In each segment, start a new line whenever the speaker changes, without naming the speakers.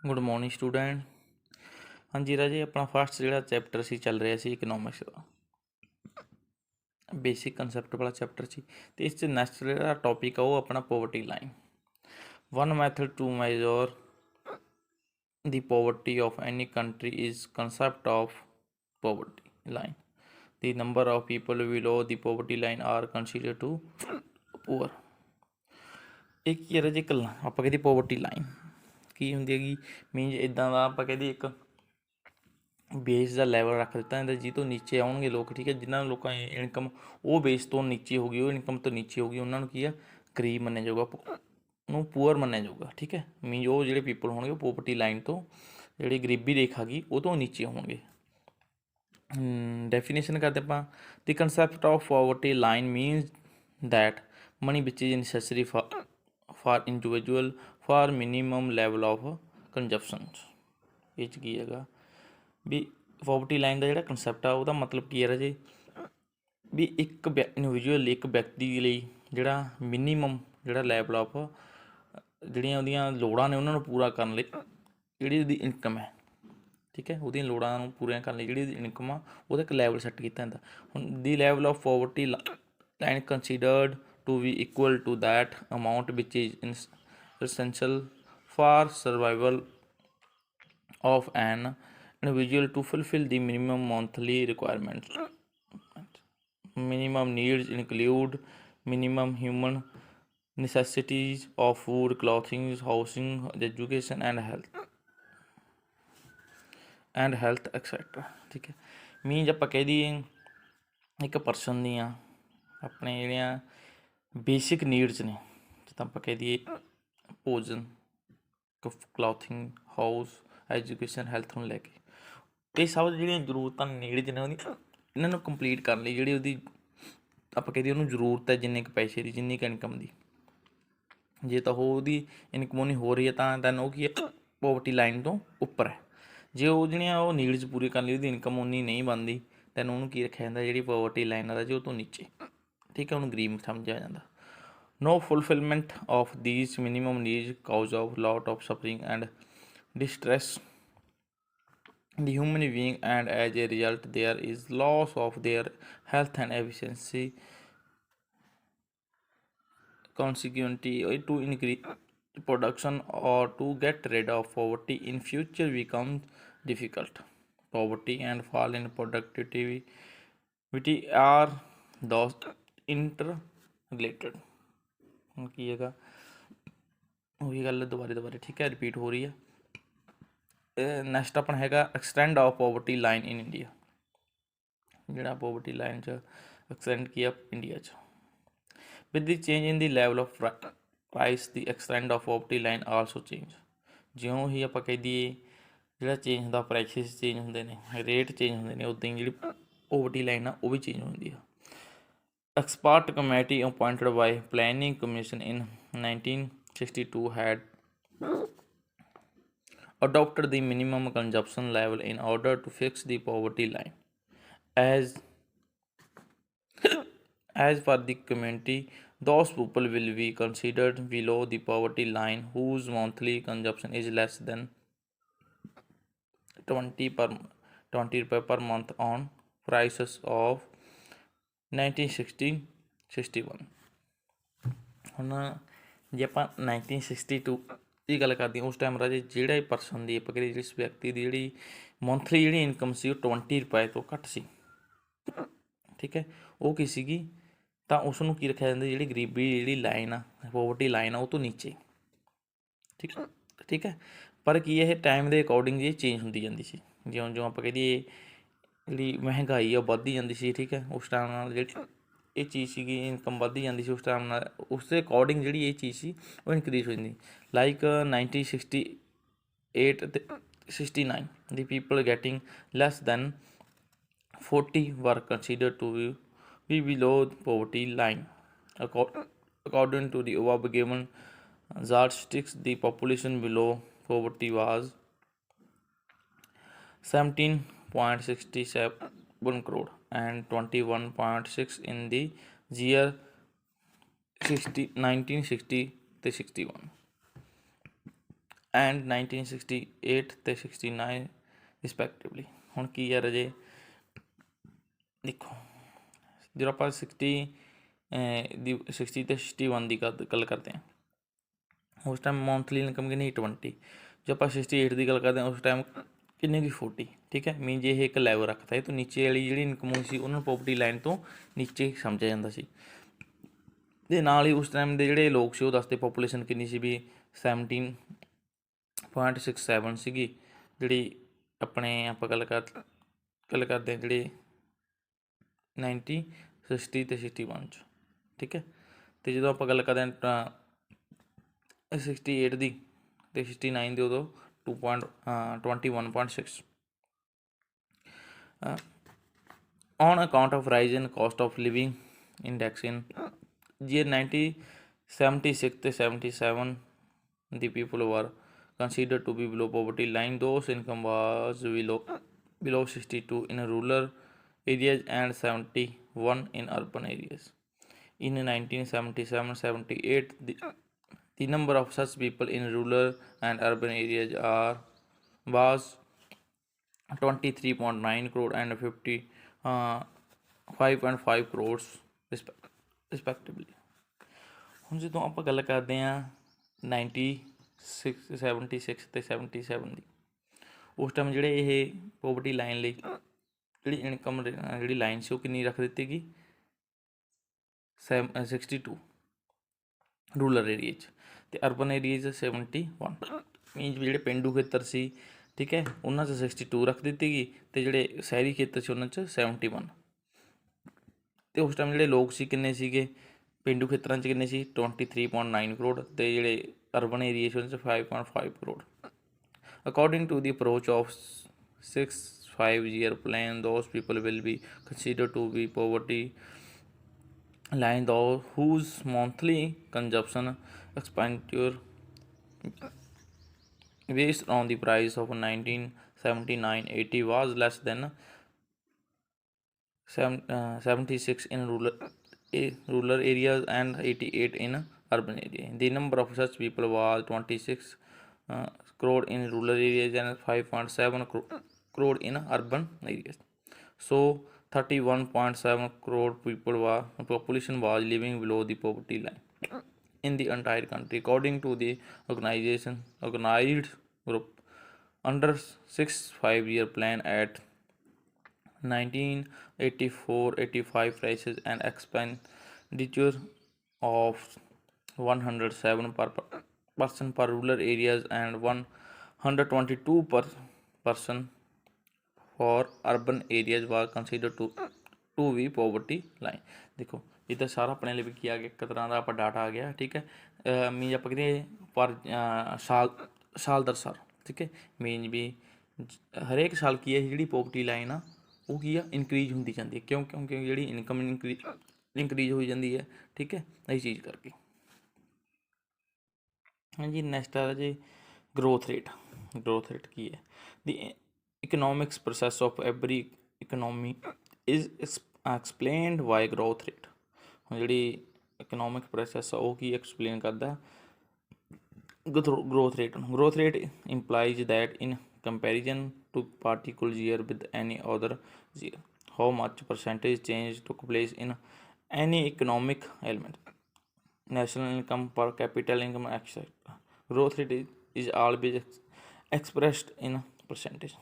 Good morning student. ਹਾਂਜੀ ਰਾਜੇ, ਆਪਣਾ ਫਸਟ ਜਿਹੜਾ ਚੈਪਟਰ ਸੀ ਚੱਲ ਰਿਹਾ ਸੀ ਇਕਨੋਮਿਕਸ ਦਾ, ਬੇਸਿਕ ਕਨਸੈਪਟ ਵਾਲਾ ਚੈਪਟਰ ਸੀ। ਅਤੇ ਇਸ 'ਚ ਨੈਕਸਟ ਜਿਹੜਾ ਟੋਪਿਕ ਆ ਉਹ ਆਪਣਾ poverty line. One method to measure the poverty of any country is concept of poverty line. The number of people below the poverty line are consider to poor. ਇਹ ਕੀ ਹੈ ਰਾਜੇ? ਇੱਕ ਆਪਾਂ ਕਹਿੰਦੇ ਪੋਵਰਟੀ ਲਾਈਨ ਕੀ ਹੁੰਦੀ ਹੈਗੀ? ਮੀਨਜ਼ ਇੱਦਾਂ ਦਾ ਆਪਾਂ ਕਹਿੰਦੇ ਇੱਕ ਬੇਸ ਦਾ ਲੈਵਲ ਰੱਖ ਦਿੱਤਾ ਜਾਂਦਾ ਜਿਹਦੇ ਤੋਂ ਨੀਚੇ ਆਉਣਗੇ ਲੋਕ, ਠੀਕ ਹੈ। ਜਿਨ੍ਹਾਂ ਲੋਕਾਂ ਦੀ ਇਨਕਮ ਉਹ ਬੇਸ ਤੋਂ ਨੀਚੇ ਹੋ ਗਈ, ਉਹ ਇਨਕਮ ਤੋਂ ਨੀਚੇ ਹੋ ਗਈ, ਉਹਨਾਂ ਨੂੰ ਕੀ ਆ? ਗਰੀਬ ਮੰਨਿਆ ਜਾਊਗਾ, ਉਹਨੂੰ ਪੂਅਰ ਮੰਨਿਆ ਜਾਊਗਾ, ਠੀਕ ਹੈ। ਮੀਨਜ਼ ਉਹ ਜਿਹੜੇ ਪੀਪਲ ਹੋਣਗੇ ਉਹ ਪੋਵਰਟੀ ਲਾਈਨ ਤੋਂ, ਜਿਹੜੀ ਗਰੀਬੀ ਰੇਖਾ ਗਈ ਉਹ ਤੋਂ ਨੀਚੇ ਹੋਣਗੇ। ਡੈਫੀਨੇਸ਼ਨ ਕਰਦੇ ਆਪਾਂ। The concept of poverty line means that money which is necessary for individual for minimum level of consumption. ਇਹ 'ਚ ਕੀ ਹੈਗਾ ਵੀ ਪੋਵਰਟੀ ਲਾਈਨ ਦਾ ਜਿਹੜਾ ਕੰਸੈਪਟ ਆ ਉਹਦਾ ਮਤਲਬ ਕੀ ਹੈ ਰਾਜੇ? ਵੀ ਇੱਕ ਇੰਡੀਵਿਜੂਅਲ ਇੱਕ ਵਿਅਕਤੀ ਲਈ ਜਿਹੜਾ ਮਿਨੀਮਮ ਜਿਹੜਾ ਲੈਵਲ ਆਫ ਜਿਹੜੀਆਂ ਉਹਦੀਆਂ ਲੋੜਾਂ ਨੇ ਉਹਨਾਂ ਨੂੰ ਪੂਰਾ ਕਰਨ ਲਈ ਜਿਹੜੀ ਉਹਦੀ ਇਨਕਮ ਹੈ, ਠੀਕ ਹੈ, ਉਹਦੀਆਂ ਲੋੜਾਂ ਨੂੰ ਪੂਰੀਆਂ ਕਰਨ ਲਈ ਜਿਹੜੀ ਉਹਦੀ ਇਨਕਮ ਆ ਉਹਦਾ ਇੱਕ ਲੈਵਲ ਸੈੱਟ ਕੀਤਾ ਜਾਂਦਾ। ਹੁਣ the level of poverty line considered to be equal to that amount which is essential for survival of an individual to fulfill the minimum monthly requirements. Minimum needs include minimum human necessities of food, clothing, housing, education and health etc. ਠੀਕ ਹੈ। Means ਆਪਾਂ ਕਹਿ ਦਈਏ ਇੱਕ person ਦੀਆਂ ਆਪਣੇ ਜਿਹੜੀਆਂ basic needs ਨੇ, ਜਿੱਦਾਂ ਆਪਾਂ ਕਹਿ ਦਈਏ ਭੋਜਨ, ਕਲੋਥਿੰਗ, ਹਾਊਸ, ਐਜੂਕੇਸ਼ਨ, ਹੈਲਥ ਨੂੰ ਲੈ ਕੇ ਇਹ ਸਭ ਜਿਹੜੀਆਂ ਜ਼ਰੂਰਤਾਂ ਨੀਡਸ ਨੇ ਉਹਦੀਆਂ, ਇਹਨਾਂ ਨੂੰ ਕੰਪਲੀਟ ਕਰਨ ਲਈ ਜਿਹੜੀ ਉਹਦੀ ਆਪਾਂ ਕਹਿ ਦਈਏ ਉਹਨੂੰ ਜ਼ਰੂਰਤ ਹੈ ਜਿੰਨੇ ਕੁ ਪੈਸੇ ਦੀ, ਜਿੰਨੀ ਕੁ ਇਨਕਮ ਦੀ। ਜੇ ਤਾਂ ਉਹ ਉਹਦੀ ਇਨਕਮ ਨਹੀਂ ਹੋ ਰਹੀ ਹੈ ਤਾਂ ਉਹ ਕੀ ਹੈ? ਪੋਵਰਟੀ ਲਾਈਨ ਤੋਂ ਉੱਪਰ ਹੈ। ਜੇ ਉਹ ਜਿਹੜੀਆਂ ਉਹ ਨੀਡਸ ਪੂਰੀ ਕਰਨ ਲਈ ਉਹਦੀ ਇਨਕਮ ਉਨੀ ਨਹੀਂ ਬਣਦੀ ਤਾਂ ਉਹਨੂੰ ਕੀ ਰੱਖਿਆ ਜਾਂਦਾ? ਜਿਹੜੀ ਪੋਵਰਟੀ ਲਾਈਨ ਦਾ ਜੀ ਉਹ ਤੋਂ ਨੀਚੇ, ਠੀਕ ਹੈ, ਉਹਨੂੰ ਗਰੀਬ ਸਮਝਿਆ ਜਾਂਦਾ। No fulfillment of these minimum needs cause a lot of suffering and distress the human being, and as a result there is loss of their health and efficiency. Consequently, to increase production or to get rid of poverty in future becomes difficult. Poverty and fall in productivity are thus interrelated. ਹੁਣ ਕੀ ਹੈਗਾ? ਉਹੀ ਗੱਲ ਦੁਬਾਰੇ ਠੀਕ ਹੈ, repeat ਹੋ ਰਹੀ ਹੈ। ਨੈਕਸਟ ਆਪਣਾ ਹੈਗਾ extend of poverty line in India. ਜਿਹੜਾ ਪੋਵਰਟੀ ਲਾਈਨ 'ਚ ਐਕਸਟੈਂਡ ਕੀ ਇੰਡੀਆ 'ਚ with the change in the level of price the extend of poverty line also change. ਜਿਉਂ ਹੀ ਆਪਾਂ ਕਹਿ ਦਈਏ ਜਿਹੜਾ ਚੇਂਜ ਹੁੰਦਾ, ਪ੍ਰਾਈਸਿਸ ਚੇਂਜ ਹੁੰਦੇ ਨੇ, ਰੇਟ ਚੇਂਜ ਹੁੰਦੇ ਨੇ, ਉੱਦਾਂ ਹੀ ਜਿਹੜੀ ਪੋਵਰਟੀ ਲਾਈਨ ਆ ਉਹ ਵੀ ਚੇਂਜ ਹੁੰਦੀ ਆ। Expert committee appointed by Planning Commission in 1962 had adopted the minimum consumption level in order to fix the poverty line. As per the committee, those people will be considered below the poverty line whose monthly consumption is less than 20 rupees per month on prices of 1961। ਹੁਣ ਜੇ ਆਪਾਂ 1962 ਦੀ ਗੱਲ ਕਰਦੇ ਹਾਂ, ਉਸ time ਰਾਜੇ ਜਿਹੜਾ person ਦੀ ਆਪਾਂ ਕਰੀਏ ਜਿਸ ਵਿਅਕਤੀ ਦੀ ਜਿਹੜੀ ਮੰਥਲੀ ਜਿਹੜੀ ਇਨਕਮ ਸੀ ਉਹ 20 ਰੁਪਏ ਤੋਂ ਘੱਟ ਸੀ, ਠੀਕ ਹੈ, ਉਹ ਕੀ ਸੀਗੀ? ਤਾਂ ਉਸ ਨੂੰ ਕੀ ਰੱਖਿਆ ਜਾਂਦਾ? ਜਿਹੜੀ ਗਰੀਬੀ ਜਿਹੜੀ ਲਾਈਨ ਆ, ਪੋਵਰਟੀ ਲਾਈਨ ਆ, ਉਹ ਤੋਂ ਨੀਚੇ, ਠੀਕ ਹੈ। ਪਰ ਕੀ ਇਹ ਟਾਈਮ ਦੇ ਅਕੋਰਡਿੰਗ ਇਹ ਚੇਂਜ ਹੁੰਦੀ ਜਾਂਦੀ ਸੀ। ਜਿਉਂ ਆਪਾਂ ਕਹਿ ਦਈਏ ਜਿਹੜੀ ਮਹਿੰਗਾਈ ਆ ਉਹ ਵੱਧਦੀ ਜਾਂਦੀ ਸੀ, ਠੀਕ ਹੈ। ਉਸ ਟਾਈਮ ਨਾਲ ਜਿਹੜੀ ਇਹ ਚੀਜ਼ ਸੀਗੀ ਇਨਕਮ ਵੱਧਦੀ ਜਾਂਦੀ ਸੀ, ਉਸ ਟਾਈਮ ਨਾਲ ਉਸ ਦੇ ਅਕੋਰਡਿੰਗ ਜਿਹੜੀ ਇਹ ਚੀਜ਼ ਸੀ ਉਹ ਇਨਕਰੀਜ਼ ਹੋ ਜਾਂਦੀ। ਲਾਈਕ 1968 ਅਤੇ 69 the people getting less than 40 were considered to be below poverty line. According to the above given yardsticks, the population below poverty was 17.67 crore and 21.6 in the year 1960 to 61. And 1968 ਤੇ 69 ਰਿਸਪੈਕਟਿਵਲੀ। ਹੁਣ ਕੀ ਹੈ ਰਾਜੇ, ਦੇਖੋ ਜਦੋਂ ਆਪਾਂ 60 ਦੀ 60 ਤੇ 61 ਦੀ ਗੱਲ ਕਰਦੇ ਹਾਂ, ਉਸ ਟਾਈਮ ਮੰਥਲੀ ਇਨਕਮ ਕਿੰਨੀ 20। ਜੇ ਆਪਾਂ 68 ਦੀ ਗੱਲ ਕਰਦੇ ਹਾਂ ਉਸ ਟਾਈਮ ਕਿੰਨੇ ਦੀ 40। ਠੀਕ ਹੈ, ਮੀਨ ਜੇ ਇਹ ਇੱਕ ਲੈਵਲ ਰੱਖਦਾ ਹੈ ਤਾਂ ਨੀਚੇ ਵਾਲੀ ਜਿਹੜੀ ਇਨਕਮ ਹੋਈ ਸੀ ਉਹਨਾਂ ਨੂੰ ਪੋਵਰਟੀ ਲਾਈਨ ਤੋਂ ਨੀਚੇ ਸਮਝਿਆ ਜਾਂਦਾ ਸੀ। ਅਤੇ ਨਾਲ ਹੀ ਉਸ ਟਾਈਮ ਦੇ ਜਿਹੜੇ ਲੋਕ ਸੀ ਉਹ ਦੱਸਦੇ ਪੋਪੂਲੇਸ਼ਨ ਕਿੰਨੀ ਸੀ ਵੀ 17.67 ਸੀਗੀ, ਜਿਹੜੀ ਆਪਣੇ ਆਪਾਂ ਗੱਲ ਕਰਦੇ ਹਾਂ ਜਿਹੜੇ 60 ਤੇ 61 'ਚ। ਠੀਕ ਹੈ, ਅਤੇ ਜਦੋਂ ਆਪਾਂ ਗੱਲ ਕਰਦੇ ਹਾਂ 68 ਦੀ ਅਤੇ 69 ਦੀ, ਉਦੋਂ 21.6 on account of rise in cost of living index in year 1976 ਤੇ 77 the people were considered to be below poverty line. Those income was below 62 in rural areas and 71 in urban areas. In 1977-78 the number of such people in rural and urban areas was 23.9 crore and 5.5 crores ਰਿਸਪੈਕਟਿਵਲੀ। ਹੁਣ ਜਦੋਂ ਆਪਾਂ ਗੱਲ ਕਰਦੇ ਹਾਂ 76 ਅਤੇ 77 ਦੀ, ਉਸ time ਜਿਹੜੇ ਇਹ ਪੋਵਰਟੀ ਲਾਈਨ ਲਈ ਜਿਹੜੀ ਇਨਕਮ ਜਿਹੜੀ ਲਾਈਨ ਸੀ ਉਹ ਕਿੰਨੀ ਰੱਖ ਦਿੱਤੀ ਗਈ 62 ਰੂਰਲ ਏਰੀਏ 'ਚ, ਅਤੇ ਅਰਬਨ ਏਰੀਏ 'ਚ 71। ਮੀਨਜ਼ ਜਿਹੜੇ ਪੇਂਡੂ ਖੇਤਰ ਸੀ, ਠੀਕ ਹੈ, ਉਹਨਾਂ 'ਚ 62 ਰੱਖ ਦਿੱਤੀ ਗਈ, ਅਤੇ ਜਿਹੜੇ ਸ਼ਹਿਰੀ ਖੇਤਰ ਸੀ ਉਹਨਾਂ 'ਚ 71। ਅਤੇ ਉਸ ਟਾਈਮ ਜਿਹੜੇ ਲੋਕ ਸੀ ਕਿੰਨੇ ਸੀਗੇ, ਪੇਂਡੂ ਖੇਤਰਾਂ 'ਚ ਕਿੰਨੇ ਸੀ 23.9 ਕਰੋੜ, ਅਤੇ ਜਿਹੜੇ ਅਰਬਨ ਏਰੀਏ ਸੀ ਉਹਨਾਂ 'ਚ 5.5 crore. According to the approach of 6-5 year plan, those people will be considered to be poverty line those whose monthly consumption expenditure based on the price of 1979-80 was less than 76 in rural areas and 88 in urban areas. The number of such people was 26 crore in rural areas and 5.7 crore in urban areas. So 31.7 crore population was living below the poverty line in the entire country, according to the organized group under 6-5 year plan at 1984-85 prices and expenditure of 107 per person per rural areas and 122 per person for urban areas was considered to be poverty line. ਦੇਖੋ ਇਹ ਤਾਂ ਸਾਰਾ ਆਪਣੇ ਲਈ ਵੀ ਕੀ ਆ ਗਿਆ, ਇੱਕ ਤਰ੍ਹਾਂ ਦਾ ਆਪਾਂ ਡਾਟਾ ਆ ਗਿਆ। ਠੀਕ ਹੈ, ਮੀਨਜ਼ ਆਪਾਂ ਕਹਿੰਦੇ ਪਰ ਸਾਲ ਦਰ ਸਾਲ। ਠੀਕ ਹੈ, ਮੀਨਜ਼ ਵੀ ਹਰੇਕ ਸਾਲ ਕੀ ਹੈ ਜਿਹੜੀ ਪੋਵਰਟੀ ਲਾਈਨ ਆ ਉਹ ਕੀ ਆ ਇਨਕਰੀਜ਼ ਹੁੰਦੀ ਜਾਂਦੀ ਹੈ। ਕਿਉਂਕਿ ਜਿਹੜੀ ਇਨਕਮ ਇਨਕਰੀਜ਼ ਹੋਈ ਜਾਂਦੀ ਹੈ। ਠੀਕ ਹੈ, ਇਹ ਚੀਜ਼ ਕਰਕੇ। ਹਾਂਜੀ, ਨੈਕਸਟ ਆ ਜੀ ਗਰੋਥ ਰੇਟ। ਗਰੋਥ ਰੇਟ ਕੀ ਹੈ? The economics process of every economy is explained by growth rate. ਹੁਣ ਜਿਹੜੀ ਇਕਨੋਮਿਕ ਪ੍ਰੋਸੈਸ ਆ ਉਹ ਕੀ ਐਕਸਪਲੇਨ ਕਰਦਾ growth rate. Growth rate implies that in comparison to particular year with any other year, how much percentage change took place in any economic element, national income, per capita income, etc. Growth rate is always expressed in percentage.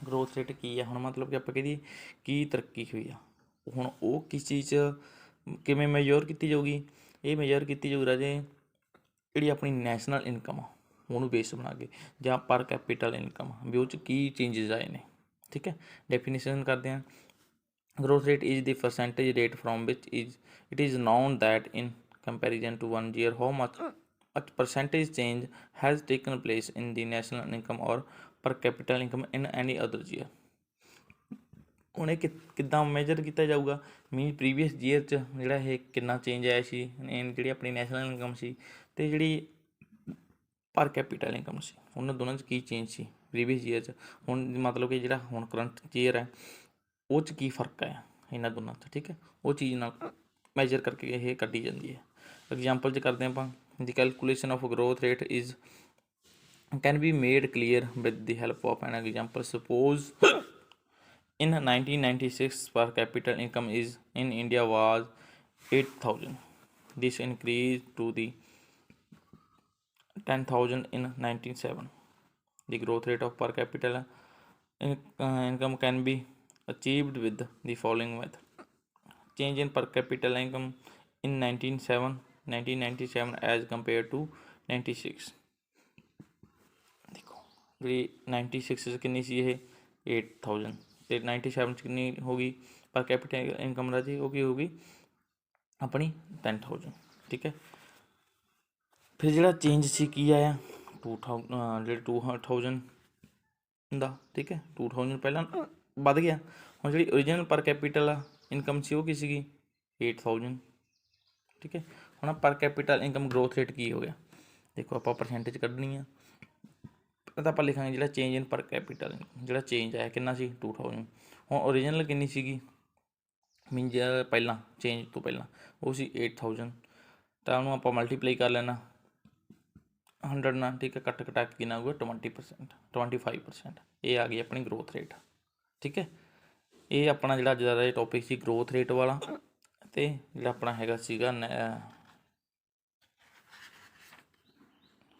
growth rate ਕੀ ਆ? ਹੁਣ ਮਤਲਬ ਕਿ ਆਪਾਂ ਕਹਦੀ ਕੀ ਤਰੱਕੀ ਹੋਈ ਆ, ਹੁਣ ਉਹ ਕਿਸ ਚੀਜ਼ 'ਚ ਕਿਵੇਂ ਮੇਜਰ ਕੀਤੀ ਜਾਊਗੀ? ਇਹ ਮੇਜਰ ਕੀਤੀ ਜਾਊ ਰਾਜੇ ਜਿਹੜੀ ਆਪਣੀ ਨੈਸ਼ਨਲ ਇਨਕਮ ਆ ਉਹਨੂੰ ਬੇਸ ਬਣਾ ਕੇ, ਜਾਂ ਪਰ ਕੈਪੀਟਲ ਇਨਕਮ ਵੀ ਉਹ 'ਚ ਕੀ ਚੇਂਜਿਸ ਆਏ ਨੇ। ਠੀਕ ਹੈ, ਡੈਫੀਨੇਸ਼ਨ ਕਰਦੇ ਹਾਂ। Growth rate is the percentage rate from which it is known that in comparison to 1 year how much percentage change has taken place in the national income or per capita income in any other year. ਹੁਣ ਇਹ ਕਿੱਦਾਂ major ਕੀਤਾ ਜਾਊਗਾ? ਮੀਨ previous year 'ਚ ਜਿਹੜਾ ਇਹ ਕਿੰਨਾ change ਆਇਆ ਸੀ, ਜਿਹੜੀ ਆਪਣੀ ਨੈਸ਼ਨਲ ਇਨਕਮ ਸੀ ਅਤੇ ਜਿਹੜੀ ਪਰ ਕੈਪੀਟਲ ਇਨਕਮ ਸੀ, ਉਹਨਾਂ ਦੋਨਾਂ 'ਚ ਕੀ ਚੇਂਜ ਸੀ ਪ੍ਰੀਵੀਅਸ ਈਅਰ 'ਚ। ਹੁਣ ਮਤਲਬ ਕਿ ਜਿਹੜਾ ਹੁਣ ਕਰੰਟ ਈਅਰ ਹੈ ਉਹ 'ਚ ਕੀ ਫਰਕ ਹੈ ਇਹਨਾਂ ਦੋਨਾਂ 'ਚ। ਠੀਕ ਹੈ, ਉਹ ਚੀਜ਼ ਨਾਲ ਮੈਜਰ ਕਰਕੇ ਇਹ ਕੱਢੀ ਜਾਂਦੀ ਹੈ। ਐਗਜ਼ਾਮਪਲ 'ਚ ਕਰਦੇ ਆਪਾਂ, ਦੀ calculation of growth rate is can be made clear with the help of an example. Suppose in 1996 per capita income is in India was 8,000. This increased to the 10,000 in 1997. The growth rate of per capita income can be achieved with the following method. Change in per capita income in 1997 as compared to 96. देखो ਜਿਹੜੀ 96 'ਚ ਕਿੰਨੀ ਸੀ ਇਹ 8,000 ਅਤੇ 97 'ਚ ਕਿੰਨੀ ਹੋ ਗਈ ਪਰ ਕੈਪੀਟਲ ਇਨਕਮ ਰਾਜੀ ਉਹ ਕੀ ਹੋ ਗਈ ਆਪਣੀ 10,000 ਠੀਕ ਹੈ। ਫਿਰ ਜਿਹੜਾ ਚੇਂਜ ਸੀ ਕੀ ਆਇਆ 2,000 ਦਾ ਠੀਕ ਹੈ 2,000 ਪਹਿਲਾਂ ਵੱਧ ਗਿਆ। ਹੁਣ ਜਿਹੜੀ ਓਰੀਜਨਲ ਪਰ ਕੈਪੀਟਲ ਇਨਕਮ ਸੀ ਉਹ ਕੀ ਸੀਗੀ 8,000 ਠੀਕ ਹੈ। ਹੁਣ ਪਰ ਕੈਪੀਟਲ ਇਨਕਮ ਗਰੋਥ ਰੇਟ ਕੀ ਹੋ ਗਿਆ ਦੇਖੋ ਆਪਾਂ ਪਰਸੈਂਟੇਜ ਕੱਢਣੀ ਆ ਤਾਂ ਆਪਾਂ ਲਿਖਾਂਗੇ ਜਿਹੜਾ ਚੇਂਜ ਇਨ ਪਰ ਕੈਪੀਟਲ ਜਿਹੜਾ ਚੇਂਜ ਆਇਆ ਕਿੰਨਾ ਸੀ 2,000। ਹੁਣ ਓਰੀਜਨਲ ਕਿੰਨੀ ਸੀਗੀ ਮੀਨ ਪਹਿਲਾਂ ਚੇਂਜ ਤੋਂ ਪਹਿਲਾਂ ਉਹ ਸੀ 8,000 ਤਾਂ ਉਹਨੂੰ ਆਪਾਂ ਮਲਟੀਪਲਾਈ ਕਰ ਲੈਣਾ 100 ਨਾਲ ਠੀਕ ਹੈ ਕੱਟ ਕਟਾ ਕੇ ਕਿੰਨਾ ਆਊਗਾ 20% 25%। ਇਹ ਆ ਗਈ ਆਪਣੀ ਗਰੋਥ ਰੇਟ ਠੀਕ ਹੈ। ਇਹ ਆਪਣਾ ਜਿਹੜਾ ਅੱਜ ਦਾ ਟੌਪਿਕ ਸੀ ਗਰੋਥ ਰੇਟ ਵਾਲਾ ਅਤੇ ਜਿਹੜਾ ਆਪਣਾ ਹੈਗਾ ਸੀਗਾ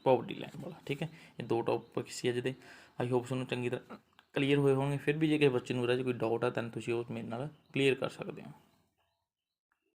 ਪੋਵਰਟੀ ਲਾਈਨ ਵਾਲਾ ਠੀਕ ਹੈ। ਇਹ ਦੋ ਟੌਪਿਕ ਸੀ ਅੱਜ ਦੇ। ਆਈ ਹੋਪ ਤੁਹਾਨੂੰ ਚੰਗੀ ਤਰ੍ਹਾਂ ਕਲੀਅਰ ਹੋਏ ਹੋਣਗੇ। ਫਿਰ ਵੀ ਜੇ ਕਿਸੇ ਬੱਚੇ ਨੂੰ ਇਹਦੇ 'ਚ ਕੋਈ ਡਾਊਟ ਆ ਤਾਂ ਤੁਸੀਂ ਉਹ ਮੇਰੇ ਨਾਲ ਕਲੀਅਰ ਕਰ ਸਕਦੇ ਹੋ।